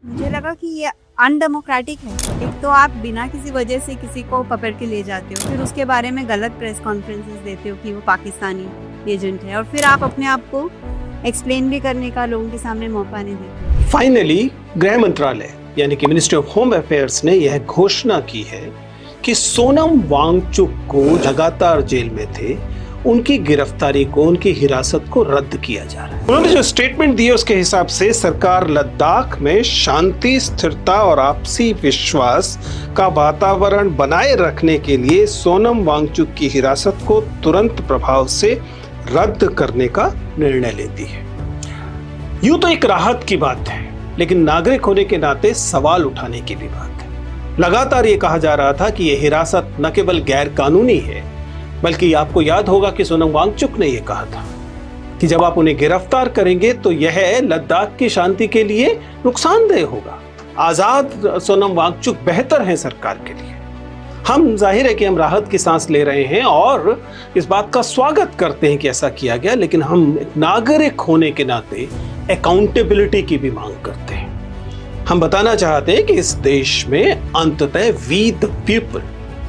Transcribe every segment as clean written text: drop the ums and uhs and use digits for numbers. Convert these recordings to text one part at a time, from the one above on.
मुझे लगा कि ये अनडेमोक्रेटिक है। एक तो आप बिना किसी वजह से किसी को पकड़ के ले जाते हो, फिर उसके बारे में गलत प्रेस कॉन्फ्रेंसेस देते हो कि वो पाकिस्तानी एजेंट है, और फिर आप अपने आप को एक्सप्लेन भी करने का लोगों के सामने मौका नहीं देते। फाइनली गृह मंत्रालय यानी कि मिनिस्ट्री ऑफ होम अफेयर्स ने यह घोषणा की है कि सोनम वांगचुक को लगातार जेल में थे, उनकी गिरफ्तारी को, उनकी हिरासत को रद्द किया जा रहा है। उन्होंने जो स्टेटमेंट दी है उसके हिसाब से सरकार लद्दाख में शांति, स्थिरता और आपसी विश्वास का वातावरण बनाए रखने के लिए सोनम वांगचुक की हिरासत को तुरंत प्रभाव से रद्द करने का निर्णय लेती है। यूं तो एक राहत की बात है, लेकिन नागरिक होने के नाते सवाल उठाने की भी बात है। लगातार ये कहा जा रहा था कि यह हिरासत न केवल गैर कानूनी है, बल्कि आपको याद होगा कि सोनम वांगचुक ने यह कहा था कि जब आप उन्हें गिरफ्तार करेंगे तो यह लद्दाख की शांति के लिए नुकसानदेह होगा। आजाद सोनम वांगचुक बेहतर हैं सरकार के लिए। हम जाहिर है कि हम राहत की सांस ले रहे हैं और इस बात का स्वागत करते हैं कि ऐसा किया गया, लेकिन हम एक नागरिक होने के नाते अकाउंटेबिलिटी की भी मांग करते हैं। हम बताना चाहते हैं कि इस देश में अंततः वी द पीपल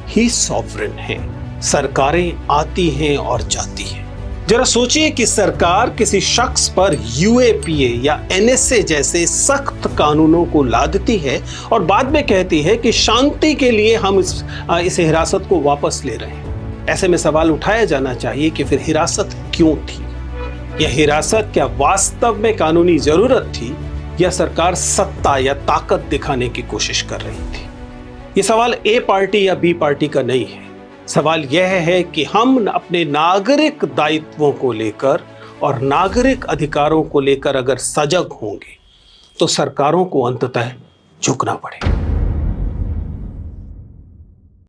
ही सॉवरेन हैं। सरकारें आती हैं और जाती हैं। जरा सोचिए कि सरकार किसी शख्स पर यूएपीए या एनएसए जैसे सख्त कानूनों को लादती है और बाद में कहती है कि शांति के लिए हम इस हिरासत को वापस ले रहे हैं। ऐसे में सवाल उठाया जाना चाहिए कि फिर हिरासत क्यों थी? यह हिरासत क्या वास्तव में कानूनी जरूरत थी या सरकार सत्ता या ताकत दिखाने की कोशिश कर रही थी? यह सवाल ए पार्टी या बी पार्टी का नहीं है। सवाल यह है कि हम अपने नागरिक दायित्वों को लेकर और नागरिक अधिकारों को लेकर अगर सजग होंगे तो सरकारों को अंततः झुकना पड़ेगा।